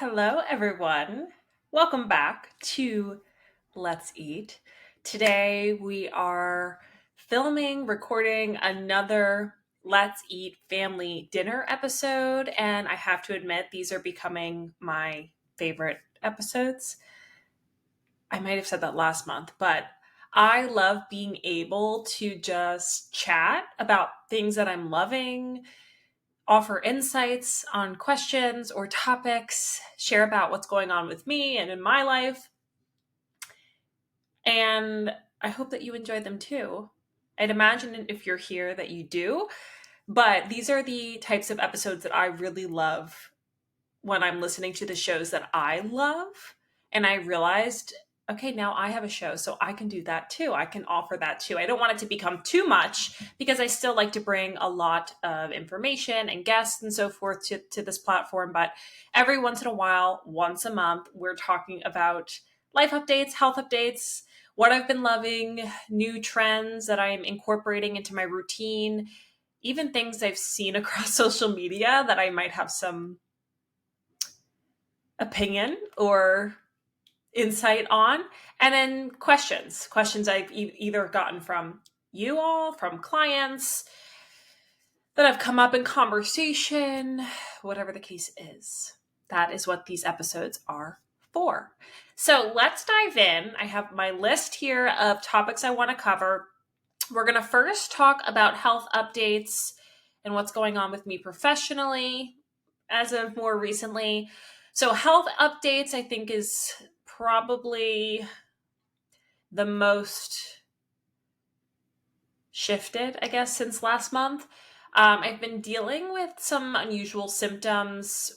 Hello, everyone. Welcome back to Let's Eat. Today we are recording another Let's Eat family dinner episode, and I have to admit, these are becoming my favorite episodes. I might have said that last month, but I love being able to just chat about things that I'm loving, offer insights on questions or topics, share about what's going on with me and in my life. And I hope that you enjoy them too. I'd imagine if you're here that you do, but these are the types of episodes that I really love when I'm listening to the shows that I love. And I realized, okay, now I have a show, so I can do that too. I can offer that too. I don't want it to become too much because I still like to bring a lot of information and guests and so forth to this platform. But every once in a while, once a month, we're talking about life updates, health updates, what I've been loving, new trends that I'm incorporating into my routine, even things I've seen across social media that I might have some opinion or insight on, and then questions I've either gotten from you all, from clients that have come up in conversation, whatever the case is. That is what these episodes are for. So let's dive in. I have my list here of topics I want to cover. We're going to first talk about health updates and what's going on with me professionally as of more recently. So health updates, I think, is probably the most shifted, I guess, since last month. I've been dealing with some unusual symptoms,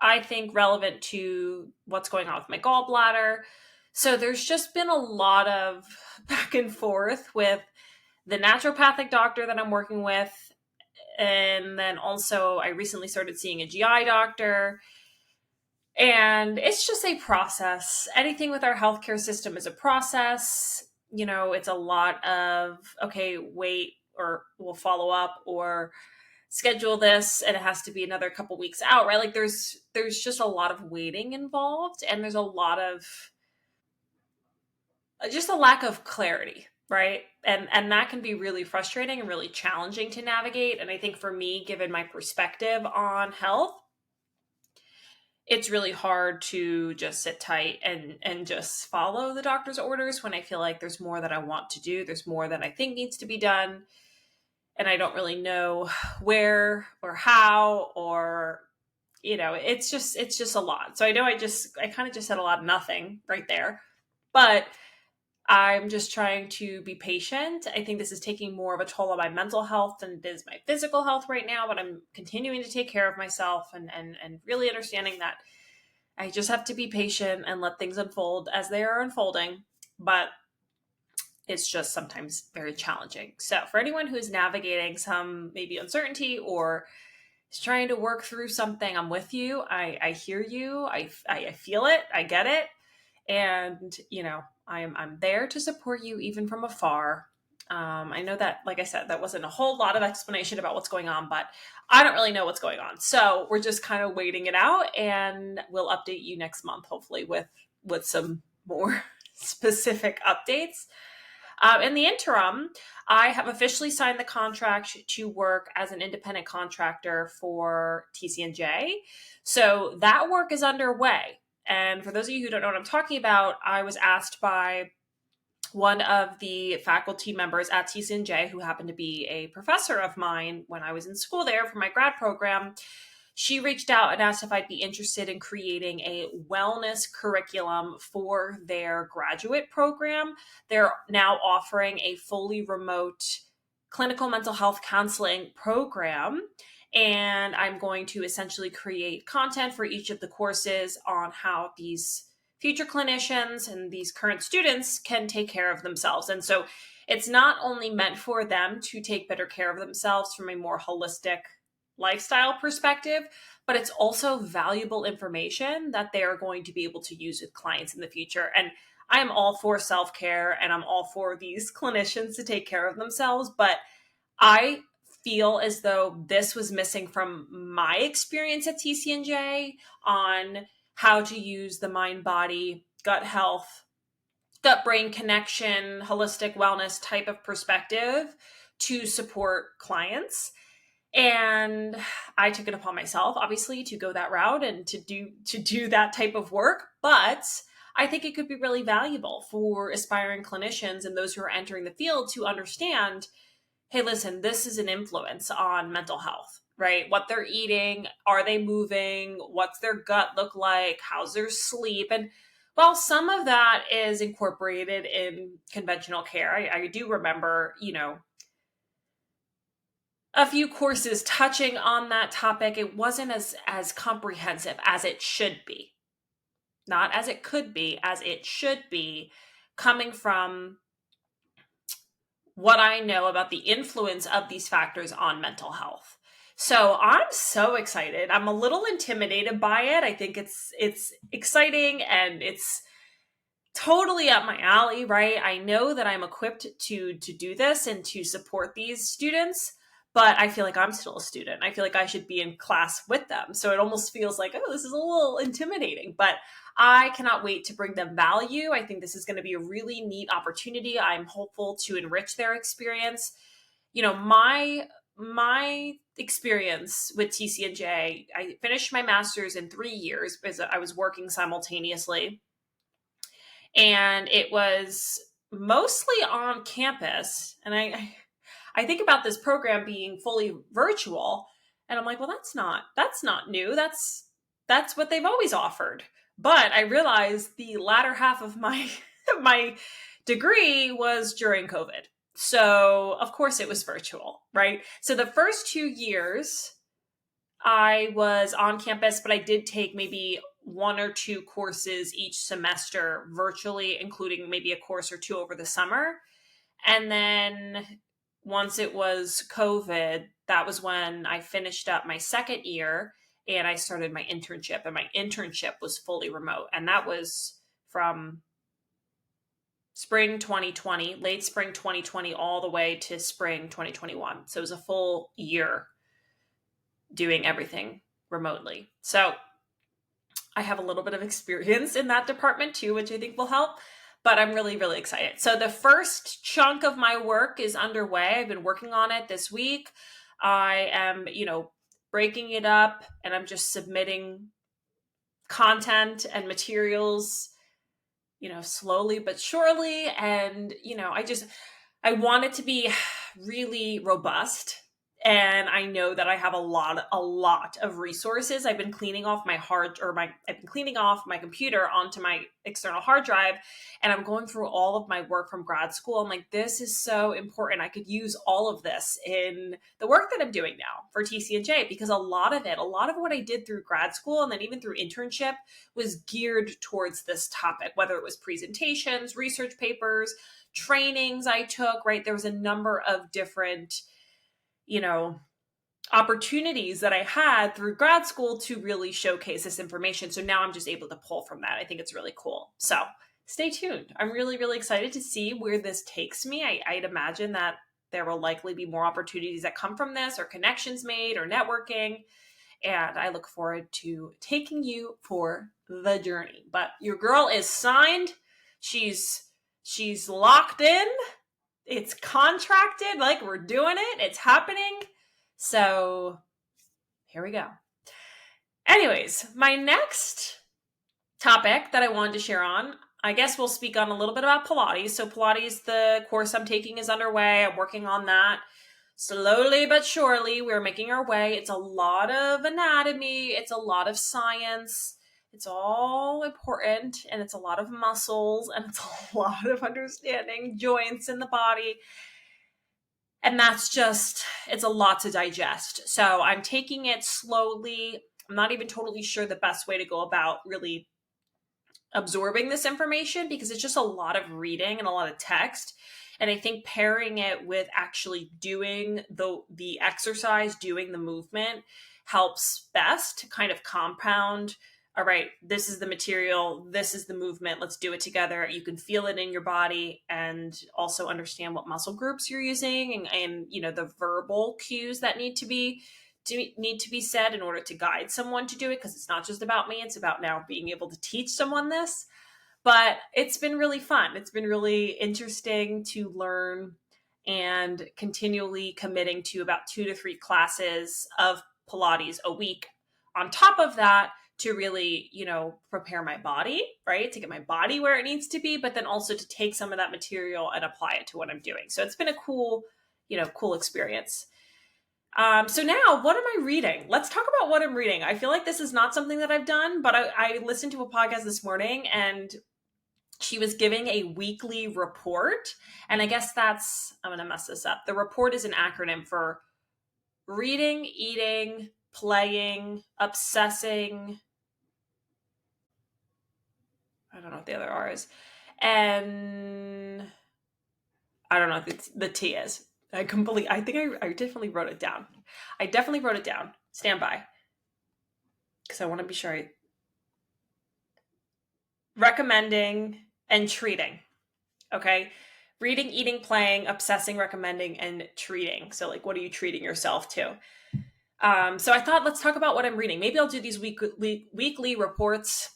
I think relevant to what's going on with my gallbladder. So there's just been a lot of back and forth with the naturopathic doctor that I'm working with. And then also, I recently started seeing a GI doctor. And it's just a process. Anything with our healthcare system is a process. You know, it's a lot of, okay, wait, or we'll follow up, or schedule this, and it has to be another couple weeks out, right? Like there's just a lot of waiting involved, and there's a lot of just a lack of clarity, right? And that can be really frustrating and really challenging to navigate. And I think for me, given my perspective on health, it's really hard to just sit tight and just follow the doctor's orders when I feel like there's more that I want to do. There's more that I think needs to be done. And I don't really know where or how, or, it's just a lot. So I know I kind of just said a lot of nothing right there, but I'm just trying to be patient. I think this is taking more of a toll on my mental health than it is my physical health right now, but I'm continuing to take care of myself and really understanding that I just have to be patient and let things unfold as they are unfolding. But it's just sometimes very challenging. So for anyone who's navigating some maybe uncertainty or is trying to work through something, I'm with you. I hear you. I feel it. I get it. And, I'm there to support you even from afar. I know that, like I said, that wasn't a whole lot of explanation about what's going on, but I don't really know what's going on. So we're just kind of waiting it out, and we'll update you next month, hopefully with some more specific updates. In the interim, I have officially signed the contract to work as an independent contractor for TCNJ. So that work is underway. And for those of you who don't know what I'm talking about, I was asked by one of the faculty members at TCNJ, who happened to be a professor of mine when I was in school there for my grad program. She reached out and asked if I'd be interested in creating a wellness curriculum for their graduate program. They're now offering a fully remote clinical mental health counseling program. And I'm going to essentially create content for each of the courses on how these future clinicians and these current students can take care of themselves. And so it's not only meant for them to take better care of themselves from a more holistic lifestyle perspective, but it's also valuable information that they are going to be able to use with clients in the future. And I am all for self-care, and I'm all for these clinicians to take care of themselves, but I feel as though this was missing from my experience at TCNJ on how to use the mind body, gut health, gut brain connection, holistic wellness type of perspective to support clients. And I took it upon myself, obviously, to go that route and to do that type of work. But I think it could be really valuable for aspiring clinicians and those who are entering the field to understand, hey, listen, this is an influence on mental health, right? What they're eating, are they moving? What's their gut look like? How's their sleep? And well, some of that is incorporated in conventional care. I do remember, a few courses touching on that topic. It wasn't as comprehensive as it should be. Not as it could be, as it should be, coming from what I know about the influence of these factors on mental health. So I'm so excited. I'm a little intimidated by it. I think it's exciting and it's totally up my alley, right? I know that I'm equipped to do this and to support these students, but I feel like I'm still a student. I feel like I should be in class with them. So it almost feels like, oh, this is a little intimidating, but I cannot wait to bring them value. I think this is going to be a really neat opportunity. I'm hopeful to enrich their experience. My experience with TCNJ, I finished my master's in 3 years because I was working simultaneously. And it was mostly on campus. And I think about this program being fully virtual, and I'm like, well, that's not new. That's what they've always offered. But I realized the latter half of my my degree was during COVID. So of course it was virtual, right? So the first 2 years I was on campus, but I did take maybe 1 or 2 courses each semester virtually, including maybe a course or 2 over the summer. And then once it was COVID, that was when I finished up my second year and I started my internship. And my internship was fully remote. And that was from spring 2020, late spring 2020, all the way to spring 2021. So it was a full year doing everything remotely. So I have a little bit of experience in that department too, which I think will help, but I'm really, really excited. So the first chunk of my work is underway. I've been working on it this week. I am, breaking it up and I'm just submitting content and materials, slowly but surely. And, I want it to be really robust. And I know that I have a lot of resources. I've been cleaning off my computer onto my external hard drive, and I'm going through all of my work from grad school. I'm like, this is so important. I could use all of this in the work that I'm doing now for TCNJ, because a lot of what I did through grad school and then even through internship was geared towards this topic, whether it was presentations, research papers, trainings I took, right? There was a number of different opportunities that I had through grad school to really showcase this information. So now I'm just able to pull from that. I think it's really cool. So stay tuned. I'm really, really excited to see where this takes me. I'd imagine that there will likely be more opportunities that come from this, or connections made, or networking. And I look forward to taking you for the journey. But your girl is signed. She's locked in. It's contracted, like we're doing it. It's happening. So here we go. Anyways, my next topic that I wanted to share on, I guess we'll speak on a little bit about Pilates. So Pilates, the course I'm taking, is underway. I'm working on that slowly but surely. We're making our way. It's a lot of anatomy. It's a lot of science. It's all important, and it's a lot of muscles, and it's a lot of understanding joints in the body. And it's a lot to digest. So I'm taking it slowly. I'm not even totally sure the best way to go about really absorbing this information, because it's just a lot of reading and a lot of text. And I think pairing it with actually doing the exercise, doing the movement, helps best to kind of compound. All right, this is the material, this is the movement, let's do it together. You can feel it in your body and also understand what muscle groups you're using and the verbal cues that need to be need to be said in order to guide someone to do it, because it's not just about me. It's about now being able to teach someone this. But it's been really fun. It's been really interesting to learn, and continually committing to about 2 to 3 classes of Pilates a week. On top of that, to really, prepare my body, right? To get my body where it needs to be, but then also to take some of that material and apply it to what I'm doing. So it's been a cool experience. So now, what am I reading? Let's talk about what I'm reading. I feel like this is not something that I've done, but I listened to a podcast this morning, and she was giving a weekly report. And I guess I'm going to mess this up. The report is an acronym for reading, eating, playing, obsessing. I don't know what the other R is. And I don't know what the T is. I think I definitely wrote it down. I definitely wrote it down. Stand by. Because I want to be sure. Recommending and treating. Okay. Reading, eating, playing, obsessing, recommending, and treating. So what are you treating yourself to? So I thought, let's talk about what I'm reading. Maybe I'll do these weekly reports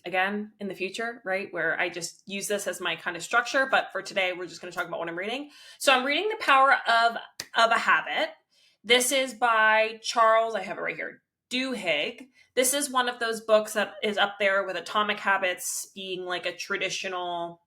again in the future, right? Where I just use this as my kind of structure. But for today, we're just going to talk about what I'm reading. So I'm reading The Power of a Habit. This is by Charles, I have it right here, Duhigg. This is one of those books that is up there with Atomic Habits being like a traditional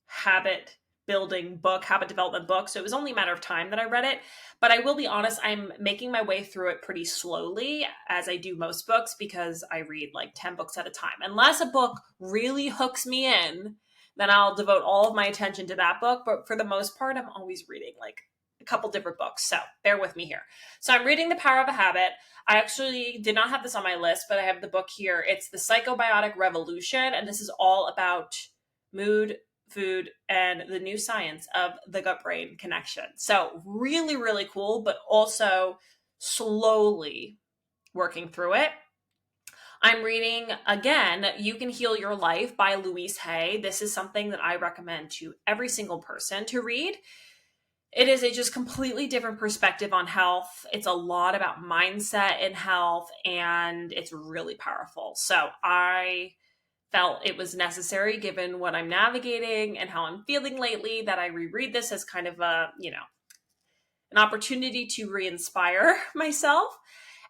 habit building book, habit development book. So it was only a matter of time that I read it. But I will be honest, I'm making my way through it pretty slowly, as I do most books, because I read 10 books at a time. Unless a book really hooks me in, then I'll devote all of my attention to that book. But for the most part, I'm always reading a couple different books. So bear with me here. So I'm reading The Power of a Habit. I actually did not have this on my list, but I have the book here. It's The Psychobiotic Revolution. And this is all about mood, food, and the new science of the gut-brain connection. So really, really cool, but also slowly working through it. I'm reading, again, You Can Heal Your Life by Louise Hay. This is something that I recommend to every single person to read. It is a just completely different perspective on health. It's a lot about mindset and health, and it's really powerful. So I felt it was necessary, given what I'm navigating and how I'm feeling lately, that I reread this as kind of an opportunity to re-inspire myself.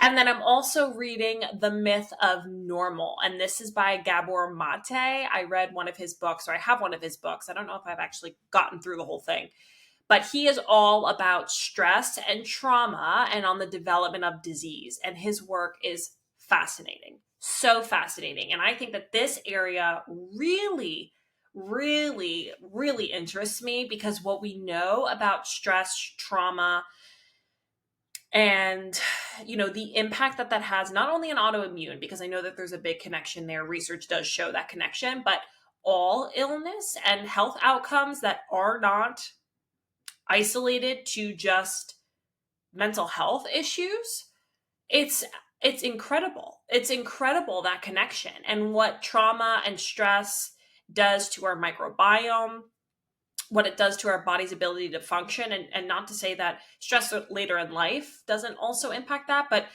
And then I'm also reading The Myth of Normal. And this is by Gabor Mate. I read one of his books, or I have one of his books. I don't know if I've actually gotten through the whole thing. But he is all about stress and trauma and on the development of disease. And his work is fascinating. So fascinating. And I think that this area really, really, really interests me, because what we know about stress, trauma, and the impact that has not only on autoimmune, because I know that there's a big connection there. Research does show that connection, but all illness and health outcomes that are not isolated to just mental health issues. It's incredible. It's incredible, that connection, and what trauma and stress does to our microbiome, what it does to our body's ability to function. And not to say that stress later in life doesn't also impact that, but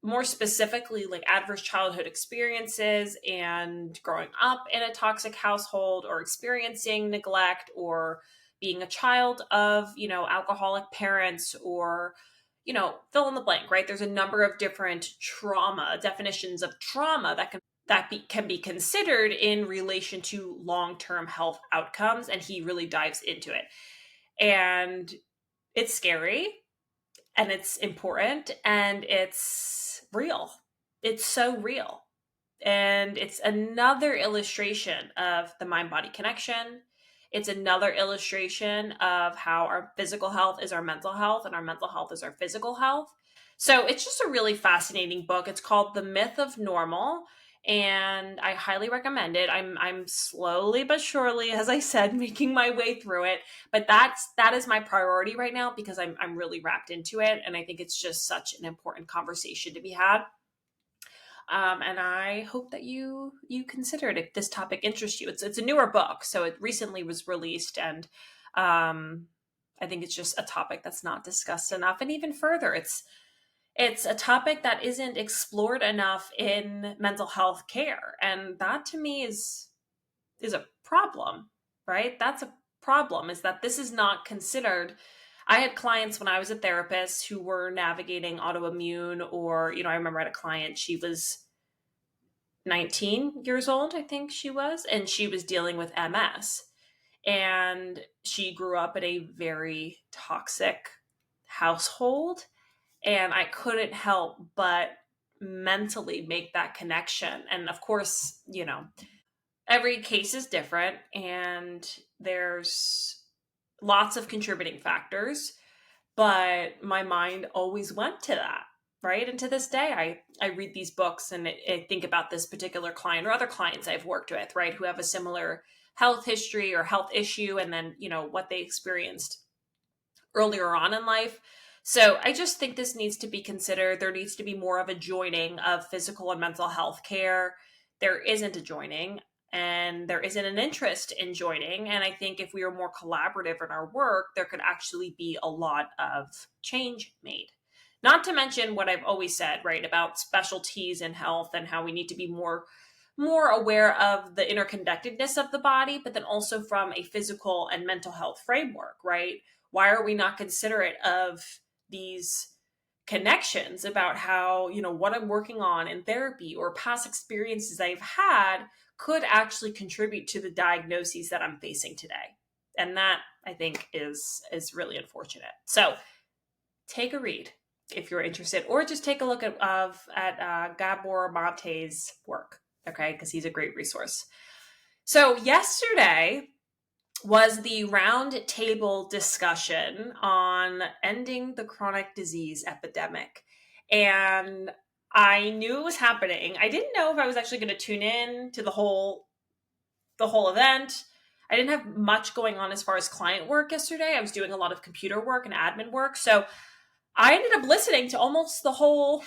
more specifically, adverse childhood experiences and growing up in a toxic household, or experiencing neglect, or being a child of, alcoholic parents, or fill in the blank, right? There's a number of different trauma definitions of trauma that can be considered in relation to long-term health outcomes. And he really dives into it. And it's scary, and it's important, and it's real. It's so real. And it's another illustration of the mind-body connection. It's another illustration of how our physical health is our mental health, and our mental health is our physical health. So it's just a really fascinating book. It's called The Myth of Normal, and I highly recommend it. I'm slowly but surely, as I said, making my way through it. But that is my priority right now, because I'm really wrapped into it, and I think it's just such an important conversation to be had. And I hope that you consider it if this topic interests you. It's a newer book, so it recently was released, and I think it's just a topic that's not discussed enough. And even further, it's it's a topic that isn't explored enough in mental health care. And that to me is a problem, right? That's a problem, is that this is not considered. I had clients when I was a therapist who were navigating autoimmune, or, I remember I had a client, she was 19 years old, I think she was, and she was dealing with MS. And she grew up in a very toxic household. And I couldn't help but mentally make that connection. And of course, every case is different and there's lots of contributing factors, but my mind always went to that. Right. And to this day, I read these books and I think about this particular client or other clients I've worked with, right, who have a similar health history or health issue, and then, what they experienced earlier on in life. So I just think this needs to be considered. There needs to be more of a joining of physical and mental health care. There isn't a joining, and there isn't an interest in joining. And I think if we are more collaborative in our work, there could actually be a lot of change made. Not to mention what I've always said, right, about specialties in health and how we need to be more aware of the interconnectedness of the body, but then also from a physical and mental health framework, right? Why are we not considerate of these connections about how, what I'm working on in therapy or past experiences I've had could actually contribute to the diagnoses that I'm facing today? And that, I think, is really unfortunate. So take a read if you're interested, or just take a look at Gabor Mate's work, okay? Because he's a great resource. So yesterday was the round table discussion on ending the chronic disease epidemic. And I knew it was happening. I didn't know if I was actually going to tune in to the whole event. I didn't have much going on as far as client work yesterday. I was doing a lot of computer work and admin work. So I ended up listening to almost the whole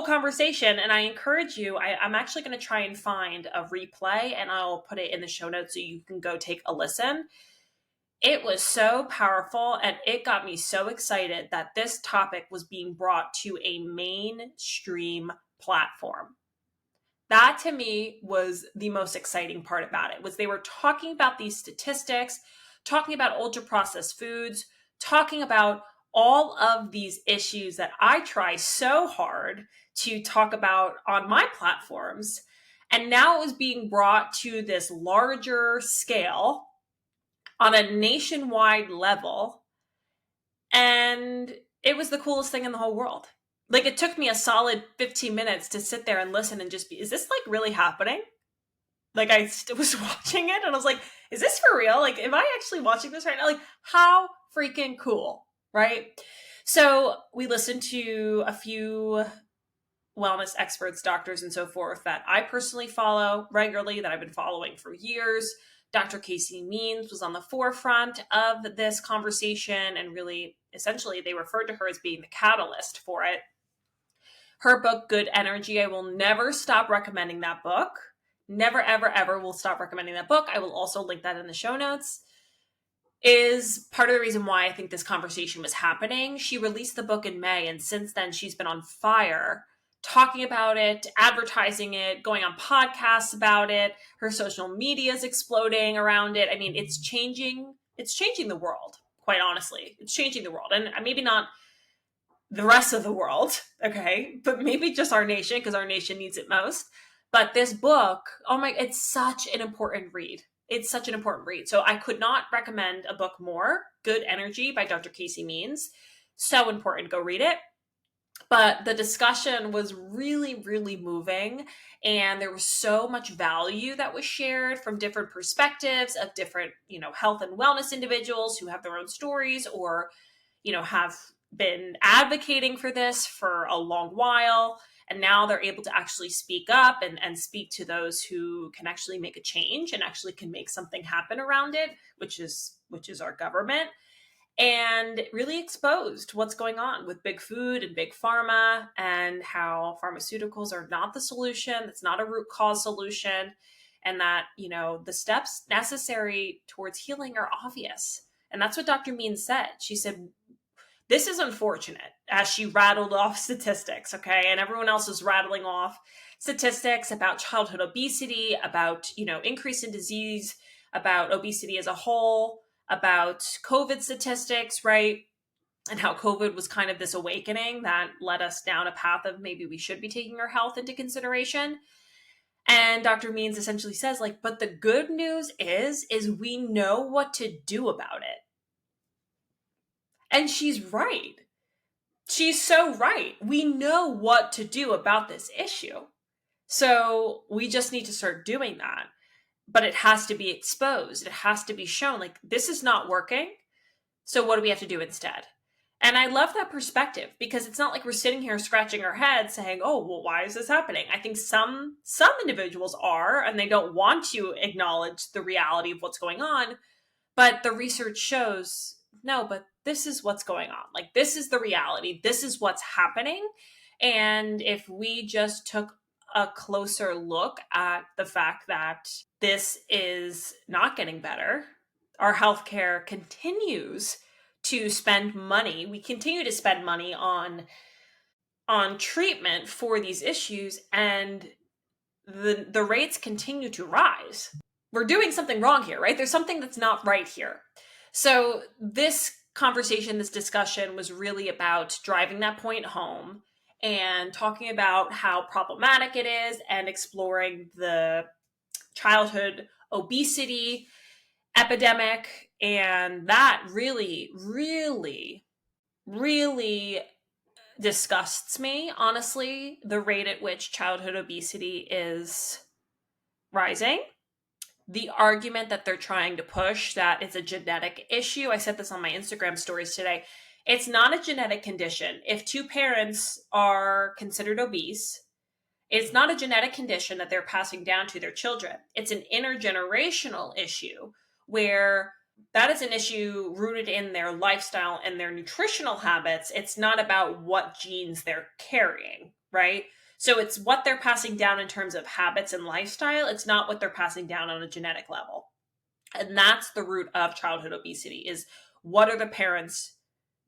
conversation, and I encourage you, I'm actually going to try and find a replay, and I'll put it in the show notes so you can go take a listen. It was so powerful, and it got me so excited that this topic was being brought to a mainstream platform. That to me was the most exciting part about it, was they were talking about these statistics, talking about ultra processed foods, talking about all of these issues that I try so hard to talk about on my platforms. And now it was being brought to this larger scale on a nationwide level. And it was the coolest thing in the whole world. Like, it took me a solid 15 minutes to sit there and listen and just be, is this like really happening? Like, I was watching it and I was like, is this for real? Like, am I actually watching this right now? Like, how freaking cool, right? So we listened to a few wellness experts, doctors, and so forth that I personally follow regularly, that I've been following for years. Dr. Casey Means was on the forefront of this conversation, and really, essentially, they referred to her as being the catalyst for it. Her book, Good Energy, I will never stop recommending that book. Never, ever, ever will stop recommending that book. I will also link that in the show notes. Is part of the reason why I think this conversation was happening. She released the book in May, and since then she's been on fire, talking about it, advertising it, going on podcasts about it. Her social media is exploding around it. I mean, it's changing the world, quite honestly. It's changing the world. And maybe not the rest of the world, okay, but maybe just our nation, because our nation needs it most. But this book, it's such an important read. It's such an important read. So I could not recommend a book more. Good Energy by Dr. Casey Means. So important. Go read it. But the discussion was really, really moving. And there was so much value that was shared from different perspectives of different, health and wellness individuals who have their own stories, or, have been advocating for this for a long while. And now they're able to actually speak up and speak to those who can actually make a change and actually can make something happen around it, which is our government. And really exposed what's going on with big food and big pharma, and how pharmaceuticals are not the solution. It's not a root cause solution. And that, the steps necessary towards healing are obvious. And that's what Dr. Means said. She said, this is unfortunate, as she rattled off statistics, okay? And everyone else is rattling off statistics about childhood obesity, about, increase in disease, about obesity as a whole, about COVID statistics, right? And how COVID was kind of this awakening that led us down a path of maybe we should be taking our health into consideration. And Dr. Means essentially says, like, but the good news is we know what to do about it. And she's right. She's so right. We know what to do about this issue. So we just need to start doing that. But it has to be exposed. It has to be shown, like, this is not working. So what do we have to do instead? And I love that perspective, because it's not like we're sitting here scratching our heads saying, oh, well, why is this happening? I think some individuals are, and they don't want to acknowledge the reality of what's going on. But the research shows, no, but this is what's going on. Like, this is the reality. This is what's happening. And if we just took a closer look at the fact that this is not getting better, our healthcare continues to spend money. We continue to spend money on treatment for these issues, and the rates continue to rise. We're doing something wrong here, right? There's something that's not right here. So this conversation, this discussion was really about driving that point home and talking about how problematic it is and exploring the childhood obesity epidemic. And that really, really, really disgusts me, honestly, the rate at which childhood obesity is rising. The argument that they're trying to push that it's a genetic issue. I said this on my Instagram stories today. It's not a genetic condition. If two parents are considered obese, it's not a genetic condition that they're passing down to their children. It's an intergenerational issue where that is an issue rooted in their lifestyle and their nutritional habits. It's not about what genes they're carrying, right? So it's what they're passing down in terms of habits and lifestyle. It's not what they're passing down on a genetic level. And that's the root of childhood obesity, is what are the parents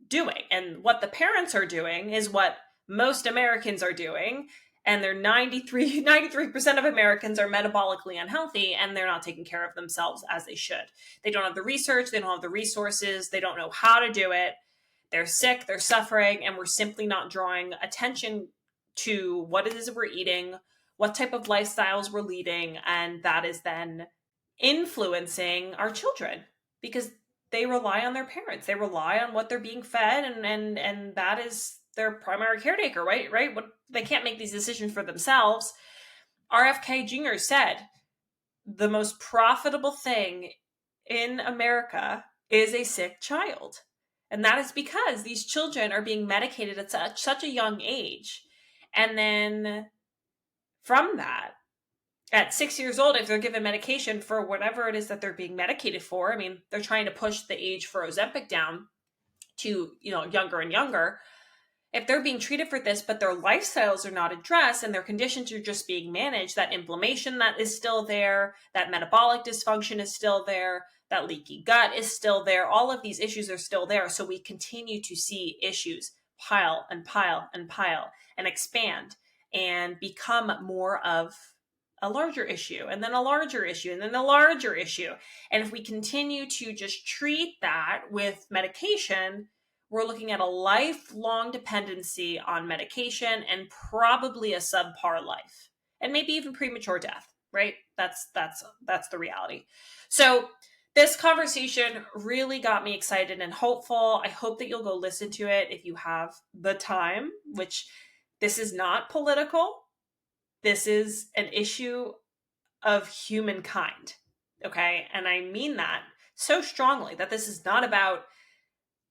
doing? And what the parents are doing is what most Americans are doing. And they're 93% of Americans are metabolically unhealthy, and they're not taking care of themselves as they should. They don't have the research. They don't have the resources. They don't know how to do it. They're sick. They're suffering. And we're simply not drawing attention to what it is we're eating, what type of lifestyles we're leading. And that is then influencing our children, because they rely on their parents. They rely on what they're being fed, and that is their primary caretaker, right? What, they can't make these decisions for themselves. RFK Jr. said the most profitable thing in America is a sick child. And that is because these children are being medicated at such a young age. And then from that, at 6 years old, if they're given medication for whatever it is that they're being medicated for, I mean, they're trying to push the age for Ozempic down to, younger and younger. If they're being treated for this, but their lifestyles are not addressed and their conditions are just being managed, that inflammation that is still there, that metabolic dysfunction is still there, that leaky gut is still there, all of these issues are still there. So we continue to see issues pile and pile and pile and expand and become more of a larger issue, and then a larger issue, and then a larger issue. And if we continue to just treat that with medication, we're looking at a lifelong dependency on medication and probably a subpar life, and maybe even premature death, right? That's the reality. So this conversation really got me excited and hopeful. I hope that you'll go listen to it if you have the time, which this is not political. This is an issue of humankind, okay? And I mean that so strongly, that this is not about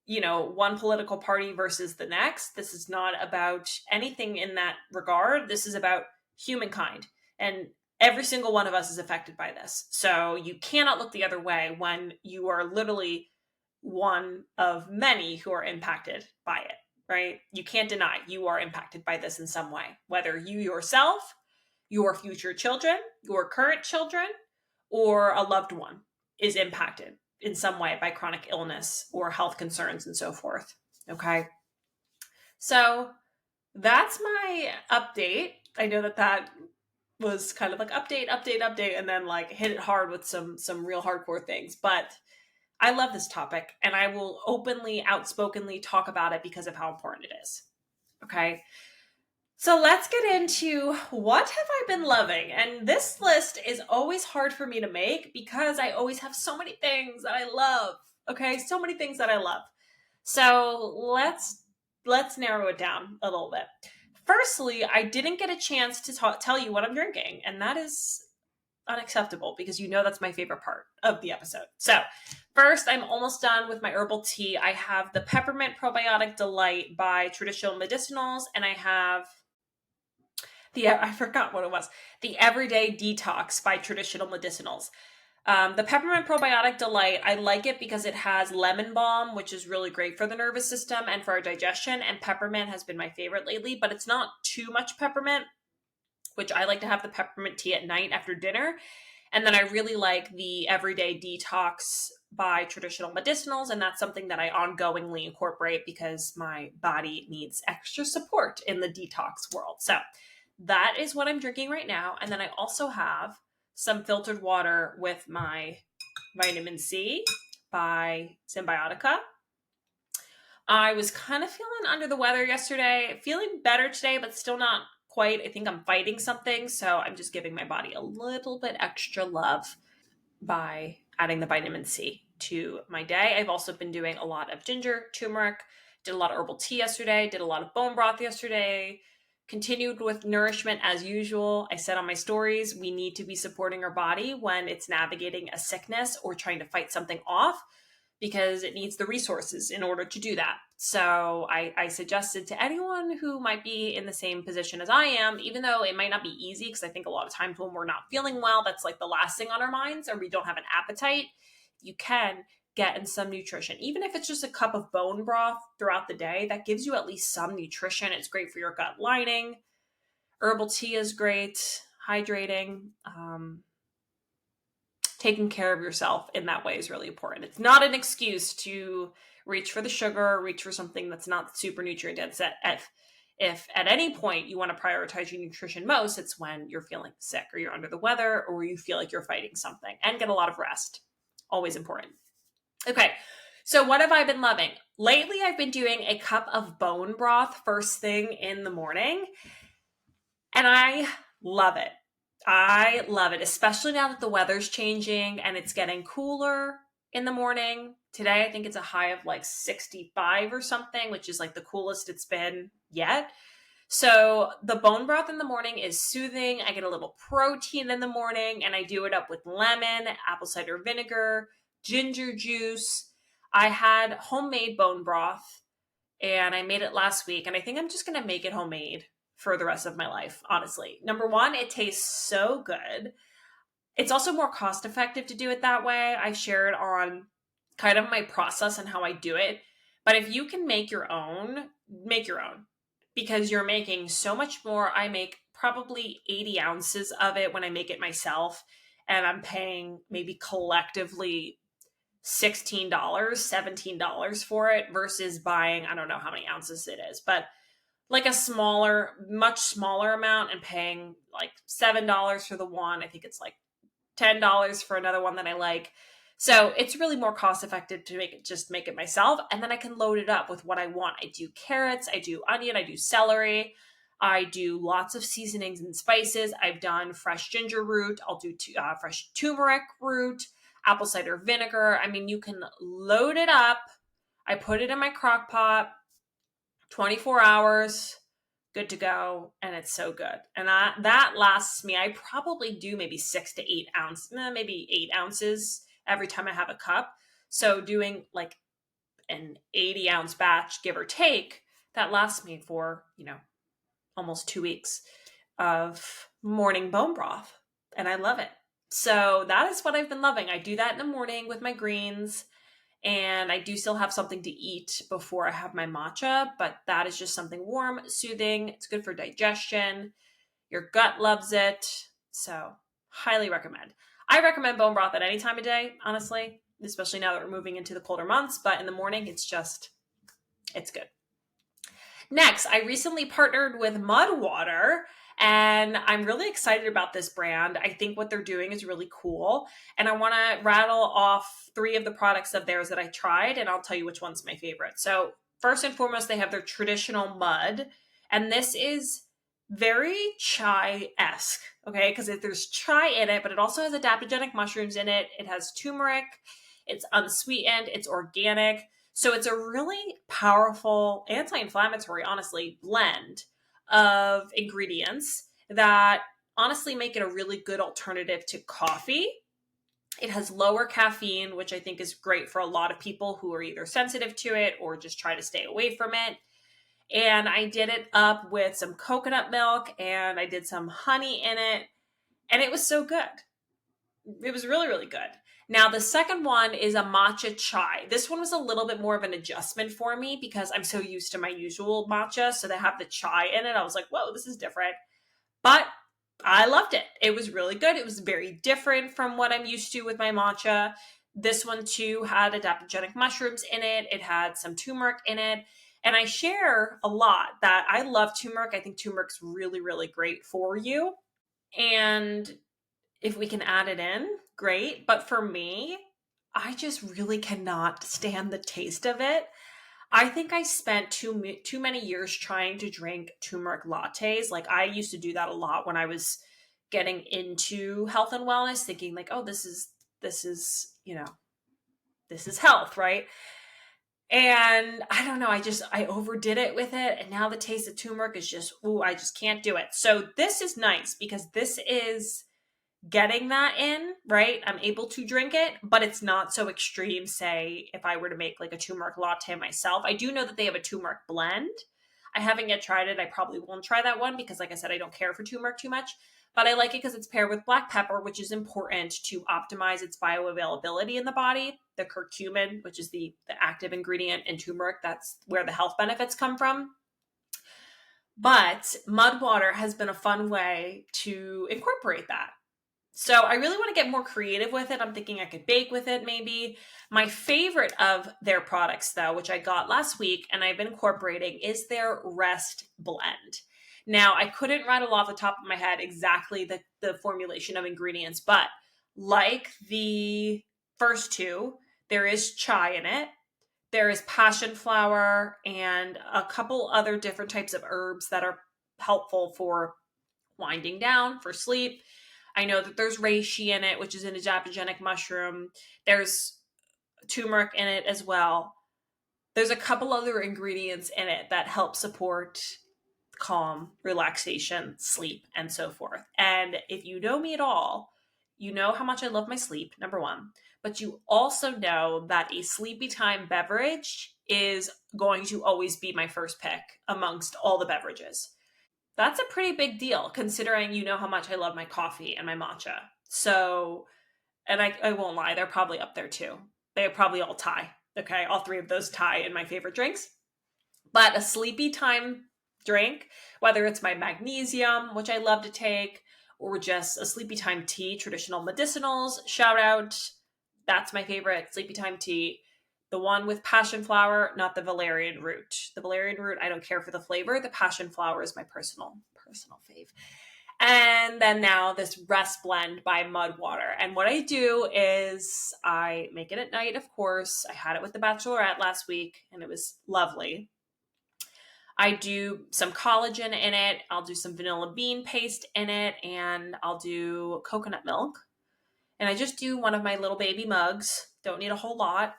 one political party versus the next. This is not about anything in that regard. This is about humankind. And every single one of us is affected by this. So you cannot look the other way when you are literally one of many who are impacted by it, right? You can't deny you are impacted by this in some way, whether you yourself, your future children, your current children, or a loved one is impacted in some way by chronic illness or health concerns and so forth. Okay. So that's my update. I know that was kind of like update, and then like hit it hard with some real hardcore things. But I love this topic, and I will openly, outspokenly talk about it because of how important it is. Okay. So let's get into what have I been loving? And this list is always hard for me to make because I always have so many things that I love. Okay, so many things that I love. So let's narrow it down a little bit. Firstly, I didn't get a chance to tell you what I'm drinking, and that is unacceptable because you know that's my favorite part of the episode. So, first, I'm almost done with my herbal tea. I have the Peppermint Probiotic Delight by Traditional Medicinals, and I have I forgot what it was, the Everyday Detox by Traditional Medicinals. The Peppermint Probiotic Delight, I like it because it has lemon balm, which is really great for the nervous system and for our digestion. And peppermint has been my favorite lately, but it's not too much peppermint, which I like to have the peppermint tea at night after dinner. And then I really like the Everyday Detox by Traditional Medicinals, and that's something that I ongoingly incorporate because my body needs extra support in the detox world. So that is what I'm drinking right now. And then I also have some filtered water with my vitamin C by Symbiotica. I was kind of feeling under the weather yesterday, feeling better today, but still not quite. I think I'm fighting something, so I'm just giving my body a little bit extra love by adding the vitamin C to my day. I've also been doing a lot of ginger, turmeric, did a lot of herbal tea yesterday, did a lot of bone broth yesterday, continued with nourishment as usual. I said on my stories, we need to be supporting our body when it's navigating a sickness or trying to fight something off because it needs the resources in order to do that. So I suggested to anyone who might be in the same position as I am, even though it might not be easy, because I think a lot of times when we're not feeling well, that's like the last thing on our minds, or we don't have an appetite, you can get in some nutrition. Even if it's just a cup of bone broth throughout the day, that gives you at least some nutrition. It's great for your gut lining. Herbal tea is great, hydrating. Taking care of yourself in that way is really important. It's not an excuse to reach for the sugar, reach for something that's not super nutrient dense. If at any point you want to prioritize your nutrition most, it's when you're feeling sick or you're under the weather or you feel like you're fighting something, and get a lot of rest. Always important. Okay, so what have I been loving? Lately, I've been doing a cup of bone broth first thing in the morning, and I love it. I love it, especially now that the weather's changing and it's getting cooler in the morning. Today, I think it's a high of like 65 or something, which is like the coolest it's been yet. So the bone broth in the morning is soothing. I get a little protein in the morning, and I do it up with lemon, apple cider vinegar, ginger juice. I had homemade bone broth, and I made it last week, and I think I'm just going to make it homemade for the rest of my life, honestly. Number one, it tastes so good. It's also more cost effective to do it that way. I shared on kind of my process and how I do it. But if you can make your own, make your own, because you're making so much more. I make probably 80 ounces of it when I make it myself, and I'm paying maybe collectively $16, $17 for it versus buying, I don't know how many ounces it is, but like a smaller, much smaller amount, and paying like $7 for the one. I think it's like $10 for another one that I like. So it's really more cost effective to make it myself. And then I can load it up with what I want. I do carrots, I do onion, I do celery. I do lots of seasonings and spices. I've done fresh ginger root. I'll do fresh turmeric root, apple cider vinegar. I mean, you can load it up. I put it in my crock pot, 24 hours, good to go, and it's so good. And that lasts me. I probably do maybe 6 to 8 ounces, maybe 8 ounces every time I have a cup. So doing like an 80-ounce batch, give or take, that lasts me for, almost 2 weeks of morning bone broth. And I love it. So that is what I've been loving. I do that in the morning with my greens. And I do still have something to eat before I have my matcha, but that is just something warm, soothing. It's good for digestion. Your gut loves it. So highly recommend. I recommend bone broth at any time of day, honestly, especially now that we're moving into the colder months. But in the morning, it's just It's good. Next, I recently partnered with Mud Water, and I'm really excited about this brand. I think what they're doing is really cool. And I want to rattle off 3 of the products of theirs that I tried, and I'll tell you which one's my favorite. So, first and foremost, they have their traditional mud, and this is very chai-esque, okay? Because there's chai in it, but it also has adaptogenic mushrooms in it. It has turmeric, it's unsweetened, it's organic. So it's a really powerful anti-inflammatory, honestly, blend of ingredients that honestly make it a really good alternative to coffee. It has lower caffeine, which I think is great for a lot of people who are either sensitive to it or just try to stay away from it. And I did it up with some coconut milk and I did some honey in it. And it was so good. It was really, really good. Now, the second one is a matcha chai. This one was a little bit more of an adjustment for me because I'm so used to my usual matcha. So they have the chai in it. I was like, whoa, this is different. But I loved it. It was really good. It was very different from what I'm used to with my matcha. This one, too, had adaptogenic mushrooms in it. It had some turmeric in it. And I share a lot that I love turmeric. I think turmeric's really, really great for you. And if we can add it in, great. But for me, I just really cannot stand the taste of it. I think I spent too many years trying to drink turmeric lattes. Like I used to do that a lot when I was getting into health and wellness, thinking like, oh, this is this is health, right? And I don't know, I overdid it with it, and now the taste of turmeric is just, ooh, I just can't do it. So this is nice because this is getting that in, right? I'm able to drink it, but it's not so extreme. Say if I were to make like a turmeric latte myself, I do know that they have a turmeric blend. I haven't yet tried it. I probably won't try that one because like I said, I don't care for turmeric too much, but I like it because it's paired with black pepper, which is important to optimize its bioavailability in the body. The curcumin, which is the active ingredient in turmeric, that's where the health benefits come from. But mud water has been a fun way to incorporate that. So I really want to get more creative with it. I'm thinking I could bake with it maybe. My favorite of their products though, which I got last week and I've been incorporating, is their rest blend. Now, I couldn't rattle off the top of my head exactly the formulation of ingredients, but like the first 2, there is chai in it. There is passion flower and a couple other different types of herbs that are helpful for winding down, for sleep. I know that there's reishi in it, which is an adaptogenic mushroom. There's turmeric in it as well. There's a couple other ingredients in it that help support calm, relaxation, sleep, and so forth. And if you know me at all, you know how much I love my sleep, number 1. But you also know that a sleepy time beverage is going to always be my first pick amongst all the beverages. That's a pretty big deal considering you know how much I love my coffee and my matcha. So, and I won't lie, they're probably up there too. They probably all tie. Okay, all 3 of those tie in my favorite drinks. But a sleepy time drink, whether it's my magnesium, which I love to take, or just a sleepy time tea, traditional medicinals, shout out. That's my favorite, sleepy time tea. The one with passion flower, not the valerian root. The valerian root, I don't care for the flavor. The passion flower is my personal fave. And then now this rest blend by Mud Water. And what I do is I make it at night, of course. I had it with the Bachelorette last week and it was lovely. I do some collagen in it. I'll do some vanilla bean paste in it and I'll do coconut milk. And I just do one of my little baby mugs. Don't need a whole lot.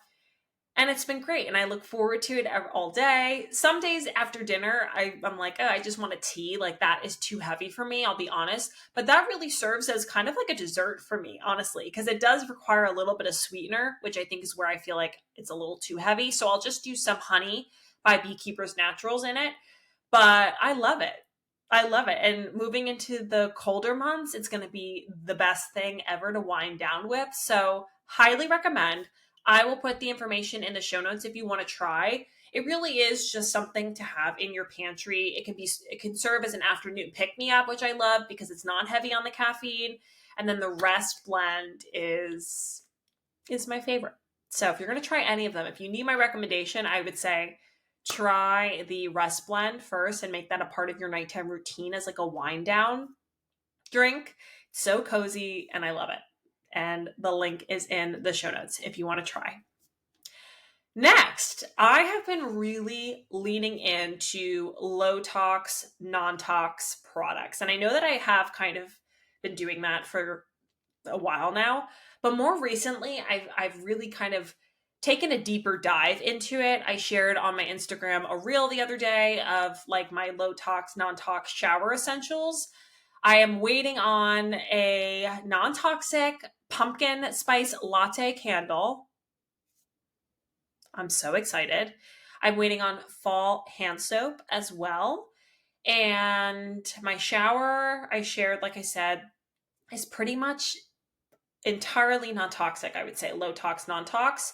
And it's been great. And I look forward to it all day. Some days after dinner, I'm like, oh, I just want a tea. Like that is too heavy for me, I'll be honest. But that really serves as kind of like a dessert for me, honestly, because it does require a little bit of sweetener, which I think is where I feel like it's a little too heavy. So I'll just do some honey by Beekeeper's Naturals in it. But I love it. I love it. And moving into the colder months, it's going to be the best thing ever to wind down with. So highly recommend. I will put the information in the show notes if you want to try. It really is just something to have in your pantry. It can serve as an afternoon pick-me-up, which I love because it's not heavy on the caffeine. And then the rest blend is my favorite. So if you're going to try any of them, if you need my recommendation, I would say try the rest blend first and make that a part of your nighttime routine as like a wind down drink. It's so cozy and I love it. And the link is in the show notes if you want to try. Next, I have been really leaning into low tox, non tox products. And I know that I have kind of been doing that for a while now, but more recently, I've really kind of taken a deeper dive into it. I shared on my Instagram a reel the other day of like my low tox, non tox shower essentials. I am waiting on a non toxic pumpkin spice latte candle. I'm so excited. I'm waiting on fall hand soap as well. And my shower, I shared, like I said, is pretty much entirely non toxic, I would say, low tox, non tox.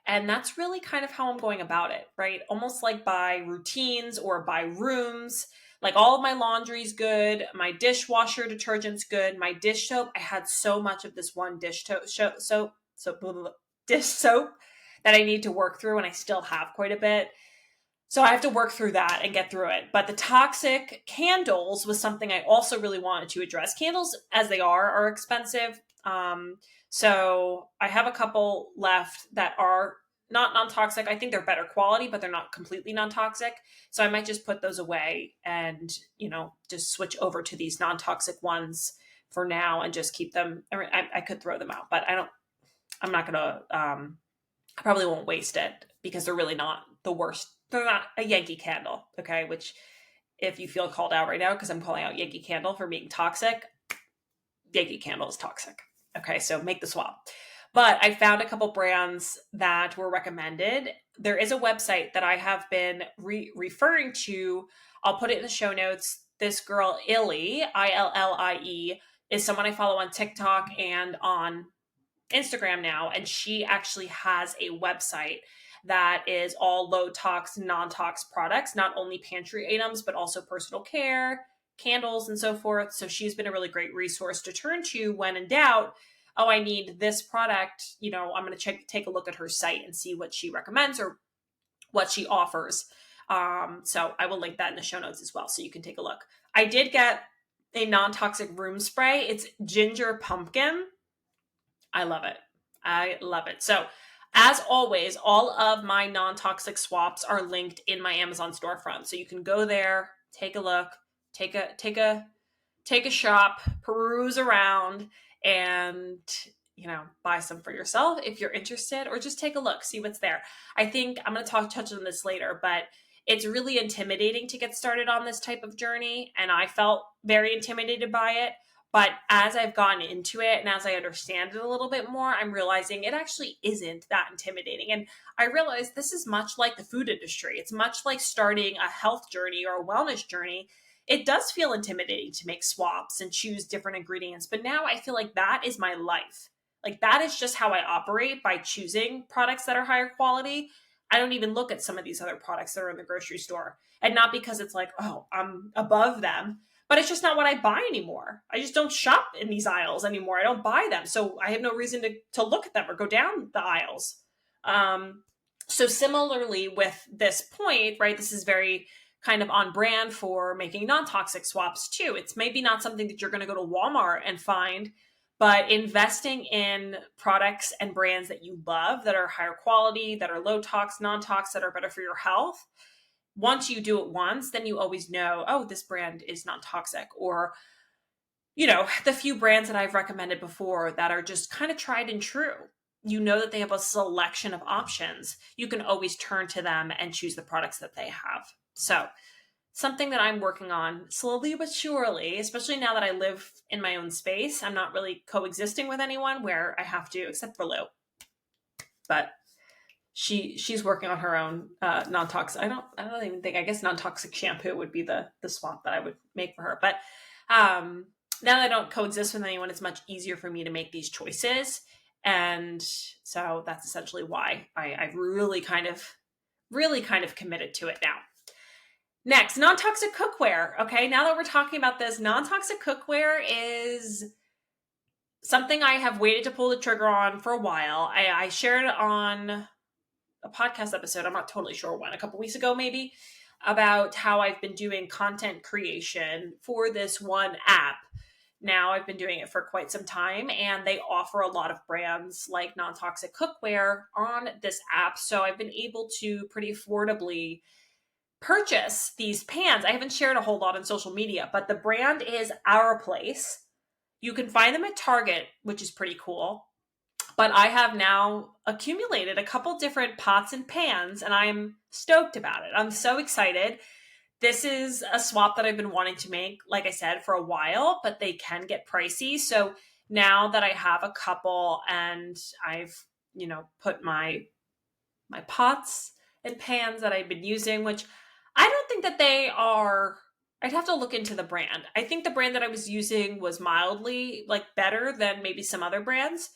And that's really kind of how I'm going about it, right? Almost like by routines or by rooms. Like all of my laundry's good. My dishwasher detergent's good. My dish soap, I had so much of this one dish soap that I need to work through, and I still have quite a bit. So I have to work through that and get through it. But the toxic candles was something I also really wanted to address. Candles, as they are expensive. So I have a couple left that are not non-toxic. I think they're better quality, but they're not completely non-toxic. So I might just put those away and, just switch over to these non-toxic ones for now and just keep them. I could throw them out, but I'm not going to, I probably won't waste it because they're really not the worst. They're not a Yankee Candle, okay? Which, if you feel called out right now because I'm calling out Yankee Candle for being toxic, Yankee Candle is toxic. Okay, so make the swap. But I found a couple brands that were recommended. There is a website that I have been referring to. I'll put it in the show notes. This girl, Illy, Illie, is someone I follow on TikTok and on Instagram now. And she actually has a website that is all low tox, non tox products, not only pantry items, but also personal care, candles, and so forth. So she's been a really great resource to turn to when in doubt. Oh, I need this product. I'm going to take a look at her site and see what she recommends or what she offers. So I will link that in the show notes as well, so you can take a look. I did get a non-toxic room spray. It's ginger pumpkin. I love it. I love it. So as always, all of my non-toxic swaps are linked in my Amazon storefront. So you can go there, take a look, take a shop, peruse around, and buy some for yourself if you're interested, or just take a look, see what's there. I think I'm going to touch on this later, but it's really intimidating to get started on this type of journey, and I felt very intimidated by it. But as I've gotten into it and as I understand it a little bit more, I'm realizing it actually isn't that intimidating. And I realize this is much like the food industry. It's much like starting a health journey or a wellness journey. It does feel intimidating to make swaps and choose different ingredients, but now I feel like that is my life. Like that is just how I operate, by choosing products that are higher quality. I don't even look at some of these other products that are in the grocery store, and not because it's like, oh, I'm above them, but it's just not what I buy anymore. I just don't shop in these aisles anymore. I don't buy them. So I have no reason to look at them or go down the aisles. So similarly with this point, right, this is very kind of on brand for making non-toxic swaps too. It's maybe not something that you're going to go to Walmart and find, but investing in products and brands that you love, that are higher quality, that are low tox, non-tox, that are better for your health. Once you do it once, then you always know, oh, this brand is non-toxic. Or, the few brands that I've recommended before that are just kind of tried and true. You know that they have a selection of options. You can always turn to them and choose the products that they have. So something that I'm working on slowly but surely, especially now that I live in my own space. I'm not really coexisting with anyone where I have to, except for Lou. But she's working on her own non-toxic. I don't even think, I guess non-toxic shampoo would be the swap that I would make for her. But now that I don't coexist with anyone, it's much easier for me to make these choices. And so that's essentially why I've really kind of committed to it now. Next, non-toxic cookware. Okay, now that we're talking about this, non-toxic cookware is something I have waited to pull the trigger on for a while. I shared it on a podcast episode, I'm not totally sure when, a couple weeks ago maybe, about how I've been doing content creation for this one app. Now I've been doing it for quite some time, and they offer a lot of brands like non-toxic cookware on this app. So I've been able to pretty affordably purchase these pans. I haven't shared a whole lot on social media, but the brand is Our Place. You can find them at Target, which is pretty cool. But I have now accumulated a couple different pots and pans, and I'm stoked about it. I'm so excited. This is a swap that I've been wanting to make, like I said, for a while, but they can get pricey. So now that I have a couple and I've, put my pots and pans that I've been using, which I don't think that they are, I'd have to look into the brand. I think the brand that I was using was mildly better than maybe some other brands.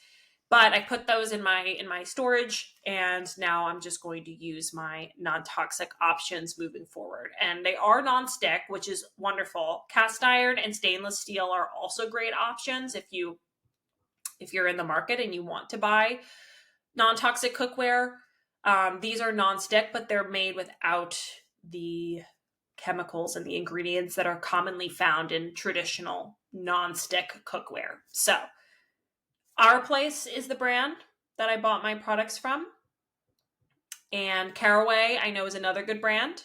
But I put those in my storage, and now I'm just going to use my non-toxic options moving forward. And they are non-stick, which is wonderful. Cast iron and stainless steel are also great options if you're in the market and you want to buy non-toxic cookware. These are non-stick, but they're made without the chemicals and the ingredients that are commonly found in traditional non-stick cookware. So Our Place is the brand that I bought my products from. And Caraway, I know, is another good brand.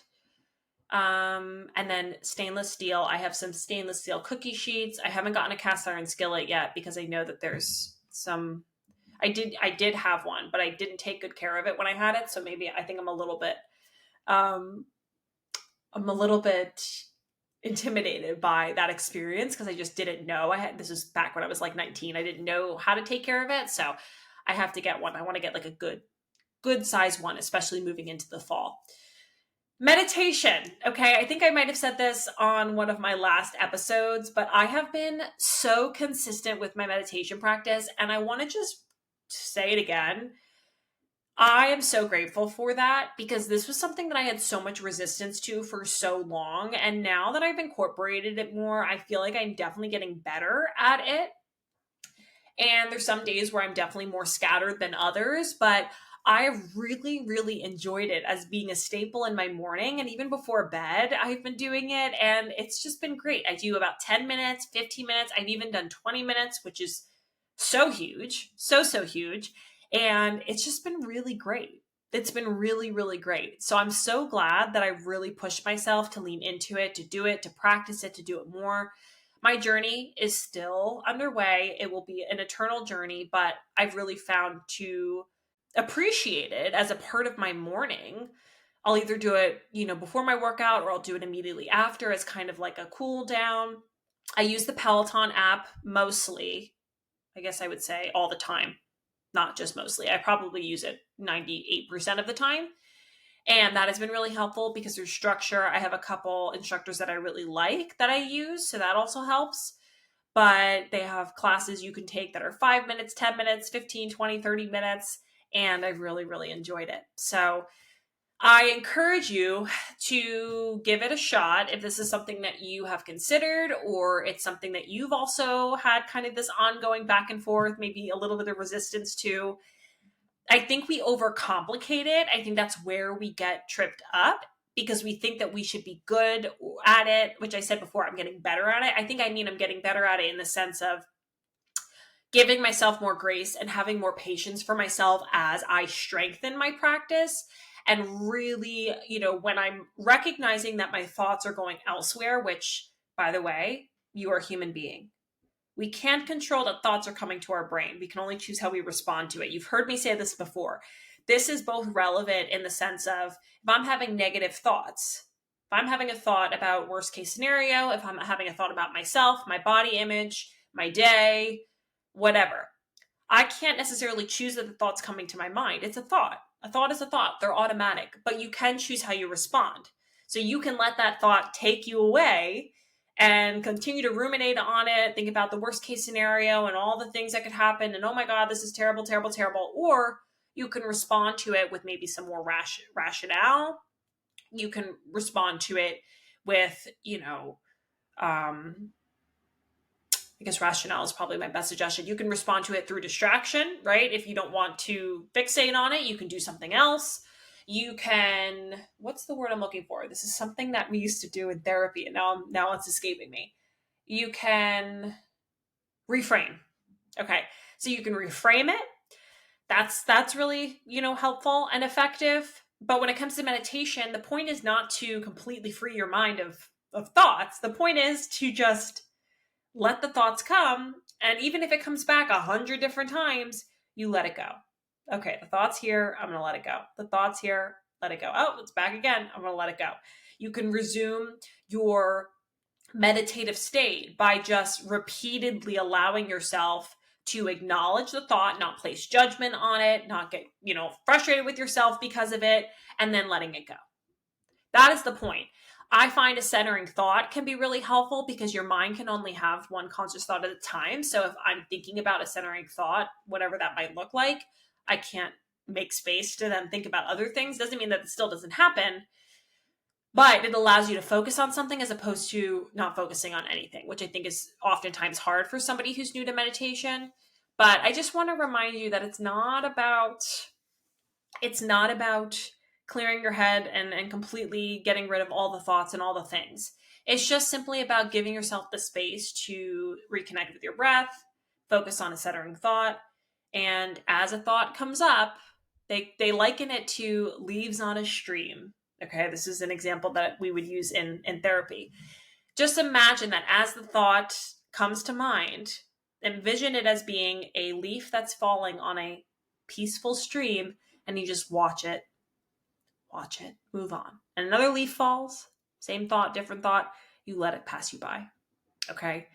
And then stainless steel. I have some stainless steel cookie sheets. I haven't gotten a cast iron skillet yet because I know that there's some. I did have one, but I didn't take good care of it when I had it. So maybe I think I'm a little bit intimidated by that experience because I just didn't know. This was back when I was 19. I didn't know how to take care of it. So I have to get one. I want to get a good size one, especially moving into the fall. Meditation. Okay. I think I might have said this on one of my last episodes, but I have been so consistent with my meditation practice, and I want to just say it again. I am so grateful for that because this was something that I had so much resistance to for so long. And now that I've incorporated it more, I feel like I'm definitely getting better at it. And there's some days where I'm definitely more scattered than others, but I really, really enjoyed it as being a staple in my morning. And even before bed, I've been doing it, and it's just been great. I do about 10 minutes, 15 minutes. I've even done 20 minutes, which is so huge, so huge. And it's just been really great. It's been really, really great. So I'm so glad that I really pushed myself to lean into it, to practice it, to do it more. My journey is still underway. It will be an eternal journey, but I've really found to appreciate it as a part of my morning. I'll either do it, before my workout, or I'll do it immediately after as kind of like a cool down. I use the Peloton app mostly. I guess I would say all the time, not just mostly. I probably use it 98% of the time. And that has been really helpful because there's structure. I have a couple instructors that I really like that I use, so that also helps. But they have classes you can take that are 5 minutes, 10 minutes, 15, 20, 30 minutes. And I've really, really enjoyed it. So I encourage you to give it a shot if this is something that you have considered, or it's something that you've also had kind of this ongoing back and forth, maybe a little bit of resistance to. I think we overcomplicate it. I think that's where we get tripped up because we think that we should be good at it, which I said before, I'm getting better at it. I think I'm getting better at it in the sense of giving myself more grace and having more patience for myself as I strengthen my practice. And really, when I'm recognizing that my thoughts are going elsewhere, which, by the way, you are a human being. We can't control that thoughts are coming to our brain. We can only choose how we respond to it. You've heard me say this before. This is both relevant in the sense of if I'm having negative thoughts, if I'm having a thought about worst case scenario, if I'm having a thought about myself, my body image, my day, whatever, I can't necessarily choose that the thought's coming to my mind. It's a thought. A thought is a thought. They're automatic, but you can choose how you respond. So you can let that thought take you away and continue to ruminate on it, think about the worst case scenario and all the things that could happen. And oh my God, this is terrible, terrible, terrible. Or you can respond to it with maybe some more rationale. You can respond to it with, I guess rationale is probably my best suggestion. You can respond to it through distraction, right? If you don't want to fixate on it, you can do something else. You can, what's the word I'm looking for? This is something that we used to do in therapy, and now it's escaping me. You can reframe. Okay. So you can reframe it. That's really, helpful and effective. But when it comes to meditation, the point is not to completely free your mind of thoughts. The point is to just let the thoughts come. And even if it comes back 100 different times, you let it go. Okay, the thought's here, I'm going to let it go. The thought's here, let it go. Oh, it's back again, I'm going to let it go. You can resume your meditative state by just repeatedly allowing yourself to acknowledge the thought, not place judgment on it, not get, frustrated with yourself because of it, and then letting it go. That is the point. I find a centering thought can be really helpful because your mind can only have one conscious thought at a time. So if I'm thinking about a centering thought, whatever that might look like, I can't make space to then think about other things. Doesn't mean that it still doesn't happen, but it allows you to focus on something as opposed to not focusing on anything, which I think is oftentimes hard for somebody who's new to meditation. But I just want to remind you that it's not about clearing your head and completely getting rid of all the thoughts and all the things. It's just simply about giving yourself the space to reconnect with your breath, focus on a centering thought. And as a thought comes up, they liken it to leaves on a stream. Okay, this is an example that we would use in therapy. Just imagine that as the thought comes to mind, envision it as being a leaf that's falling on a peaceful stream, and you just watch it, move on. And another leaf falls, same thought, different thought, you let it pass you by. Okay,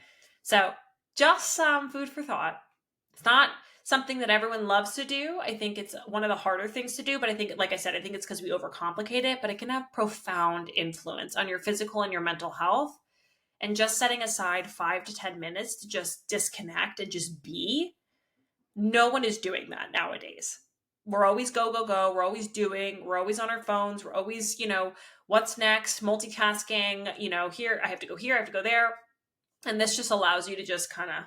so just some food for thought. It's not something that everyone loves to do. I think it's one of the harder things to do, but I think, like I said, I think it's because we overcomplicate it, but it can have profound influence on your physical and your mental health. And just setting aside 5 to 10 minutes to just disconnect and just be, no one is doing that nowadays. We're always go, go, go. We're always doing, we're always on our phones. We're always, what's next, multitasking, here, I have to go here, I have to go there. And this just allows you to just kind of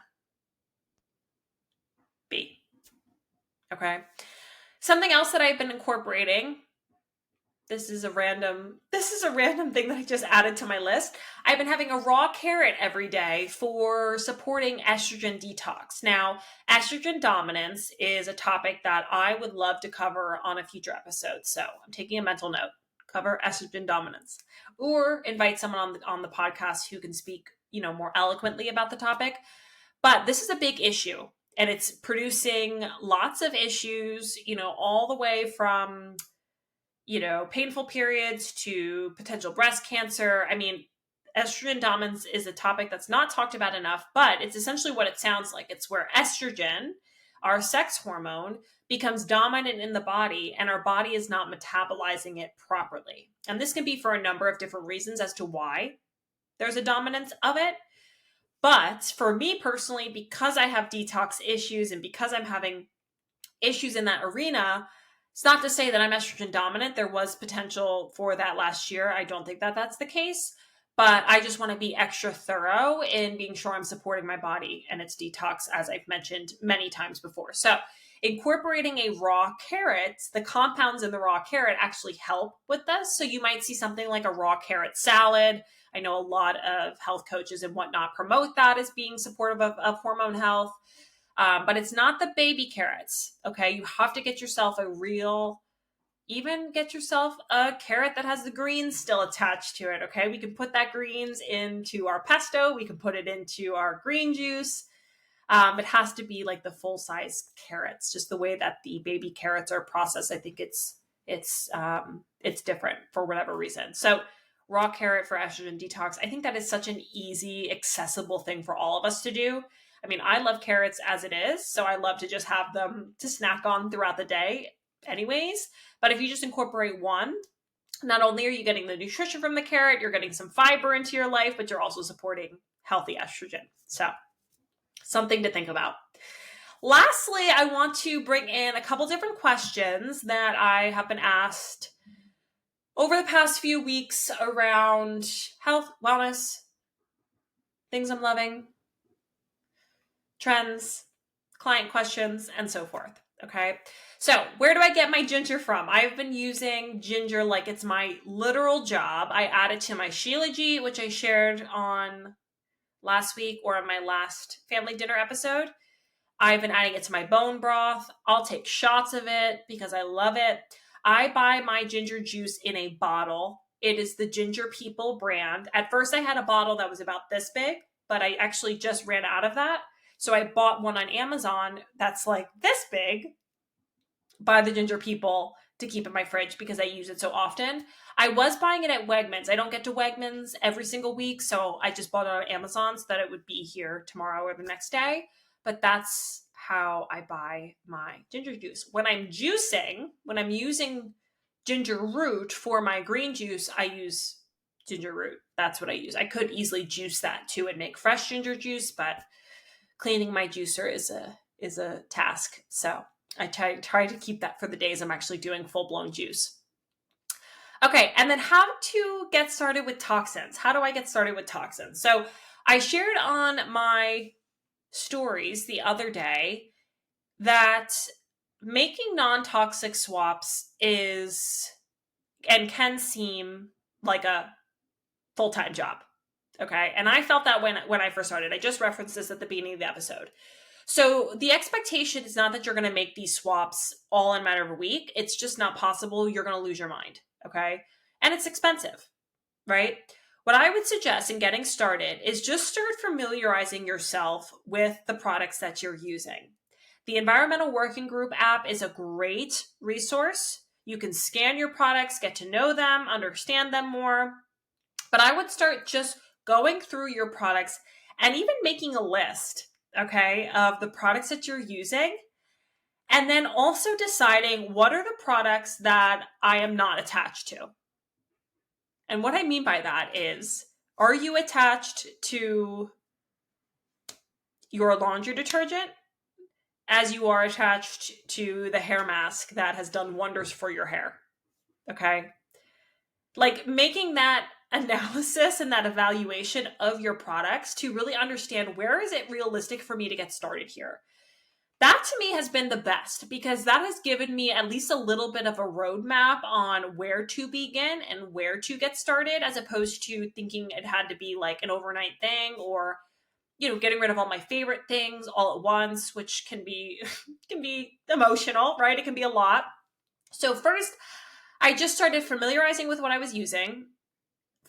be. Okay. Something else that I've been incorporating. This is a random thing that I just added to my list. I've been having a raw carrot every day for supporting estrogen detox. Now, estrogen dominance is a topic that I would love to cover on a future episode. So I'm taking a mental note. Cover estrogen dominance, or invite someone on the podcast who can speak, more eloquently about the topic. But this is a big issue, and it's producing lots of issues, all the way from painful periods to potential breast cancer. I mean, estrogen dominance is a topic that's not talked about enough, but it's essentially what it sounds like. It's where estrogen, our sex hormone, becomes dominant in the body, and our body is not metabolizing it properly. And this can be for a number of different reasons as to why there's a dominance of it. But for me personally, because I have detox issues and because I'm having issues in that arena, it's not to say that I'm estrogen dominant. There was potential for that last year. I don't think that that's the case, but I just want to be extra thorough in being sure I'm supporting my body and its detox, as I've mentioned many times before. So incorporating a raw carrot, the compounds in the raw carrot actually help with this. So you might see something like a raw carrot salad. I know a lot of health coaches and whatnot promote that as being supportive of hormone health. But it's not the baby carrots, okay? You have to get yourself get yourself a carrot that has the greens still attached to it, okay? We can put that greens into our pesto. We can put it into our green juice. It has to be like the full-size carrots, just the way that the baby carrots are processed. I think it's different for whatever reason. So raw carrot for estrogen detox, I think that is such an easy, accessible thing for all of us to do. I mean, I love carrots as it is, so I love to just have them to snack on throughout the day anyways. But if you just incorporate one, not only are you getting the nutrition from the carrot, you're getting some fiber into your life, but you're also supporting healthy estrogen. So something to think about. Lastly, I want to bring in a couple different questions that I have been asked over the past few weeks around health, wellness, things I'm loving, trends, client questions, and so forth. Okay. So where do I get my ginger from? I've been using ginger like it's my literal job. I add it to my Shilajit, which I shared on last week or on my last family dinner episode. I've been adding it to my bone broth. I'll take shots of it because I love it. I buy my ginger juice in a bottle. It is the Ginger People brand. At first, I had a bottle that was about this big, but I actually just ran out of that. So I bought one on Amazon that's like this big by the Ginger People to keep in my fridge because I use it so often. I was buying it at Wegmans. I don't get to Wegmans every single week, so I just bought it on Amazon so that it would be here tomorrow or the next day. But that's how I buy my ginger juice. When I'm juicing, when I'm using ginger root for my green juice, I use ginger root. That's what I use. I could easily juice that too and make fresh ginger juice, but cleaning my juicer is a task. So I try to keep that for the days I'm actually doing full-blown juice. Okay, and then how to get started with toxins. How do I get started with toxins? So I shared on my stories the other day that making non-toxic swaps is and can seem like a full-time job. Okay, and I felt that when I first started. I just referenced this at the beginning of the episode. So the expectation is not that you're going to make these swaps all in a matter of a week. It's just not possible. You're going to lose your mind. Okay. And it's expensive, right? What I would suggest in getting started is just start familiarizing yourself with the products that you're using. The Environmental Working Group app is a great resource. You can scan your products, get to know them, understand them more. But I would start just going through your products and even making a list, okay, of the products that you're using. And then also deciding what are the products that I am not attached to. And what I mean by that is, are you attached to your laundry detergent as you are attached to the hair mask that has done wonders for your hair? Okay. Like making that analysis and that evaluation of your products to really understand where is it realistic for me to get started here. That to me has been the best because that has given me at least a little bit of a roadmap on where to begin and where to get started, as opposed to thinking it had to be like an overnight thing or, getting rid of all my favorite things all at once, which can be can be emotional, right? It can be a lot. So first, I just started familiarizing with what I was using,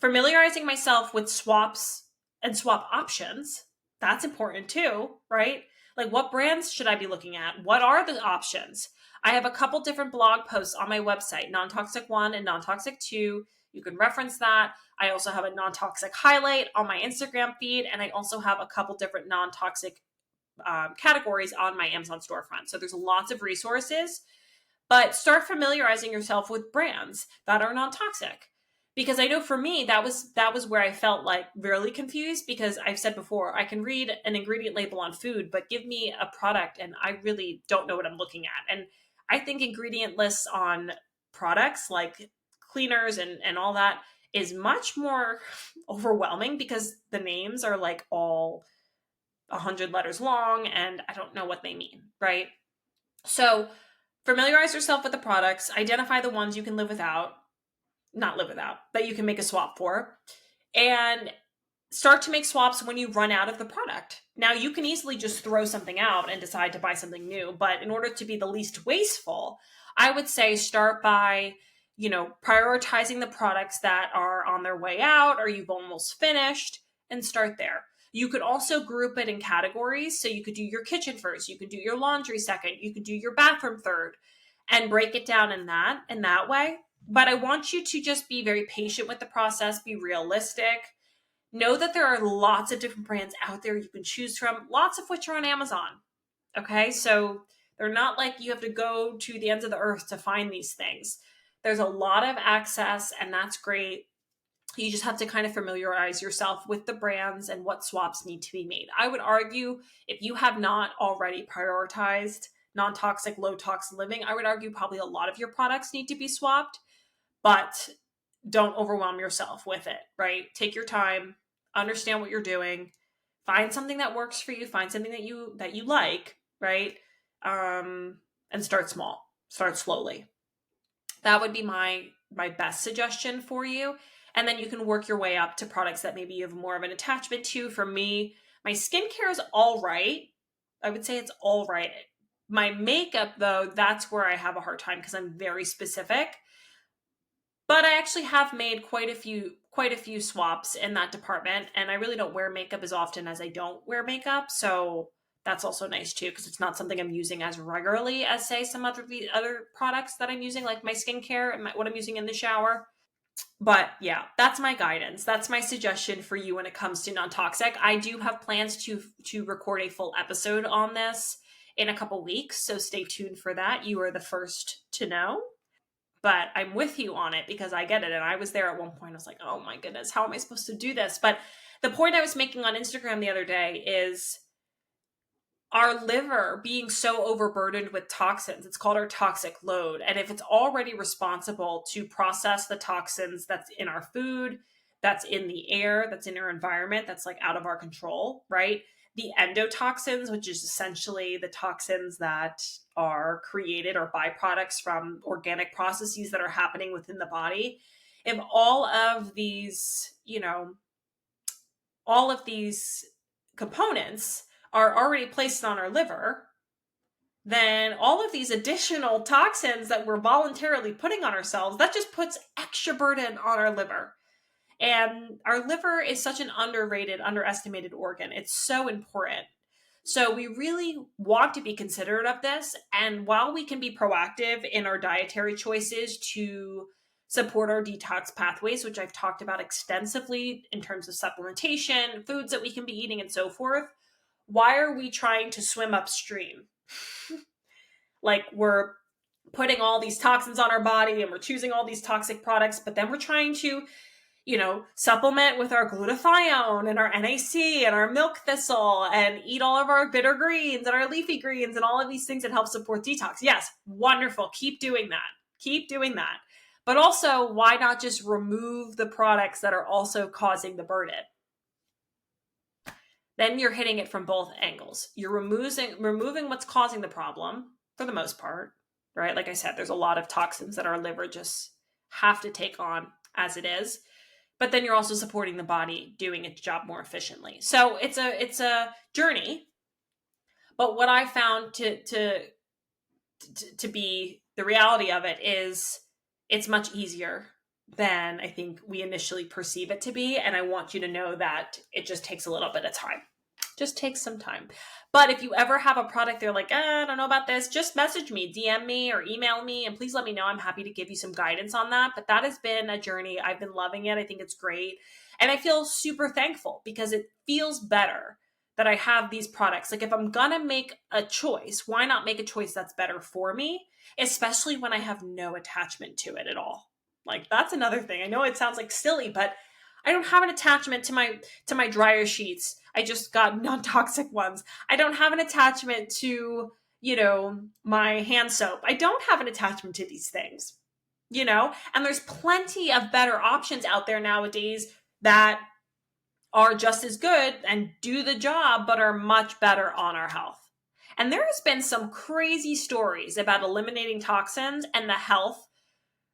familiarizing myself with swaps and swap options. That's important too, right? Like, what brands should I be looking at? What are the options? I have a couple different blog posts on my website, Non Toxic 1 and Non Toxic 2. You can reference that. I also have a non toxic highlight on my Instagram feed, and I also have a couple different non toxic categories on my Amazon storefront. So there's lots of resources, but start familiarizing yourself with brands that are non toxic. Because I know for me, that was where I felt like really confused, because I've said before, I can read an ingredient label on food, but give me a product and I really don't know what I'm looking at. And I think ingredient lists on products like cleaners and all that is much more overwhelming because the names are like all 100 letters long and I don't know what they mean, right? So familiarize yourself with the products, identify the ones you can not live without, that you can make a swap for, and start to make swaps when you run out of the product. Now, you can easily just throw something out and decide to buy something new, but in order to be the least wasteful, I would say start by, prioritizing the products that are on their way out or you've almost finished, and start there. You could also group it in categories. So you could do your kitchen first, you could do your laundry second, you could do your bathroom third, and break it down in that way. But I want you to just be very patient with the process, be realistic. Know that there are lots of different brands out there you can choose from, lots of which are on Amazon. Okay, so they're not like you have to go to the ends of the earth to find these things. There's a lot of access, and that's great. You just have to kind of familiarize yourself with the brands and what swaps need to be made. I would argue if you have not already prioritized non-toxic, low-tox living, I would argue probably a lot of your products need to be swapped, but don't overwhelm yourself with it, right? Take your time, understand what you're doing, find something that works for you, find something that you like, right? and start small, start slowly. That would be my best suggestion for you. And then you can work your way up to products that maybe you have more of an attachment to. For me, my skincare is all right. I would say it's all right. My makeup, though, that's where I have a hard time because I'm very specific. But I actually have made quite a few swaps in that department, and I really don't wear makeup as often as I don't wear makeup. So that's also nice too, because it's not something I'm using as regularly as, say, some other products that I'm using, like my skincare and what I'm using in the shower. But yeah, that's my guidance. That's my suggestion for you when it comes to non-toxic. I do have plans to record a full episode on this in a couple weeks, so stay tuned for that. You are the first to know. But I'm with you on it because I get it. And I was there at one point. I was like, oh my goodness, how am I supposed to do this? But the point I was making on Instagram the other day is our liver being so overburdened with toxins. It's called our toxic load. And if it's already responsible to process the toxins that's in our food, that's in the air, that's in our environment, that's like out of our control, right? The endotoxins, which is essentially the toxins that are created or byproducts from organic processes that are happening within the body. If all of these, all of these components are already placed on our liver, then all of these additional toxins that we're voluntarily putting on ourselves, that just puts extra burden on our liver. And our liver is such an underrated, underestimated organ. It's so important. So we really want to be considerate of this. And while we can be proactive in our dietary choices to support our detox pathways, which I've talked about extensively in terms of supplementation, foods that we can be eating, and so forth, why are we trying to swim upstream? Like, we're putting all these toxins on our body and we're choosing all these toxic products, but then we're trying to supplement with our glutathione and our NAC and our milk thistle and eat all of our bitter greens and our leafy greens and all of these things that help support detox. Yes, wonderful. Keep doing that. Keep doing that. But also, why not just remove the products that are also causing the burden? Then you're hitting it from both angles. You're removing what's causing the problem for the most part, right? Like I said, there's a lot of toxins that our liver just have to take on as it is. But then you're also supporting the body doing its job more efficiently. So it's a journey. But what I found to be the reality of it is it's much easier than I think we initially perceive it to be. And I want you to know that it just takes a little bit of time. Just takes some time. But if you ever have a product they're like, I don't know about this, just message me, DM me, or email me, and please let me know. I'm happy to give you some guidance on that. But that has been a journey. I've been loving it. I think it's great. And I feel super thankful because it feels better that I have these products. Like, if I'm going to make a choice, why not make a choice that's better for me, especially when I have no attachment to it at all? Like, that's another thing. I know it sounds like silly, but I don't have an attachment to my dryer sheets. I just got non-toxic ones. I don't have an attachment to, my hand soap. I don't have an attachment to these things, and there's plenty of better options out there nowadays that are just as good and do the job, but are much better on our health. And there has been some crazy stories about eliminating toxins and the health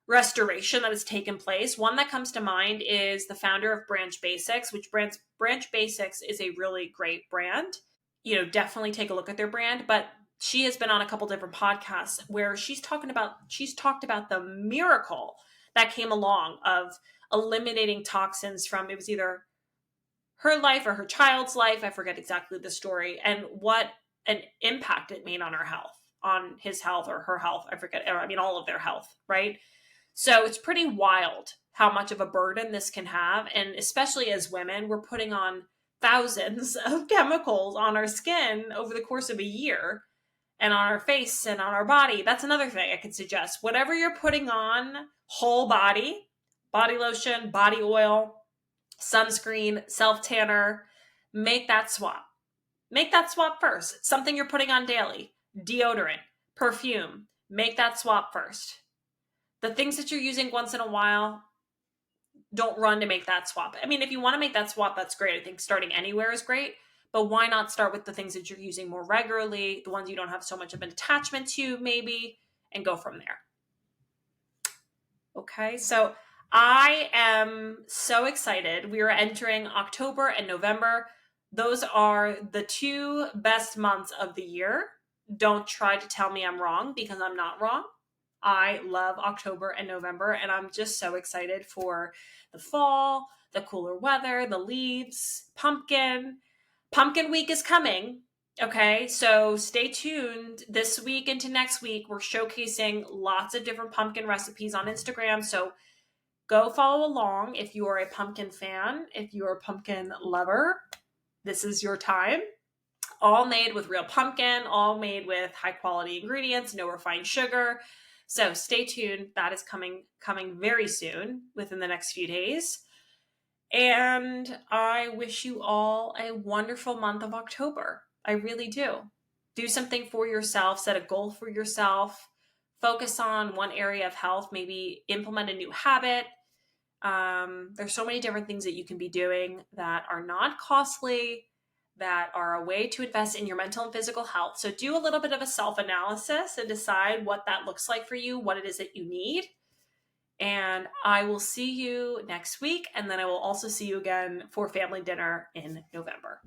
restoration that has taken place. One that comes to mind is the founder of Branch Basics, which Branch Basics is a really great brand. Definitely take a look at their brand, but she has been on a couple different podcasts where she's talked about the miracle that came along of eliminating toxins from, it was either her life or her child's life, I forget exactly the story, and what an impact it made on her health, on his health or her health, I forget, all of their health, right? So it's pretty wild how much of a burden this can have. And especially as women, we're putting on thousands of chemicals on our skin over the course of a year, and on our face and on our body. That's another thing I could suggest. Whatever you're putting on, whole body lotion, body oil, sunscreen, self-tanner, make that swap. Make that swap first. Something you're putting on daily, deodorant, perfume, make that swap first. The things that you're using once in a while, don't run to make that swap. If you want to make that swap, that's great. I think starting anywhere is great. but why not start with the things that you're using more regularly, the ones you don't have so much of an attachment to maybe, and go from there. Okay, so I am so excited. We are entering October and November. Those are the 2 best months of the year. Don't try to tell me I'm wrong, because I'm not wrong. I love October and November, and I'm just so excited for the fall, the cooler weather, the leaves, pumpkin. Pumpkin week is coming. Okay, so stay tuned this week into next week. We're showcasing lots of different pumpkin recipes on Instagram. So go follow along if you are a pumpkin fan, if you are a pumpkin lover. This is your time. All made with real pumpkin, all made with high quality ingredients, no refined sugar. So stay tuned. That is coming very soon, within the next few days. And I wish you all a wonderful month of October. I really do. Do something for yourself, set a goal for yourself, focus on one area of health, maybe implement a new habit. There's so many different things that you can be doing that are not costly, that are a way to invest in your mental and physical health. So do a little bit of a self-analysis and decide what that looks like for you, what it is that you need. And I will see you next week. And then I will also see you again for family dinner in November.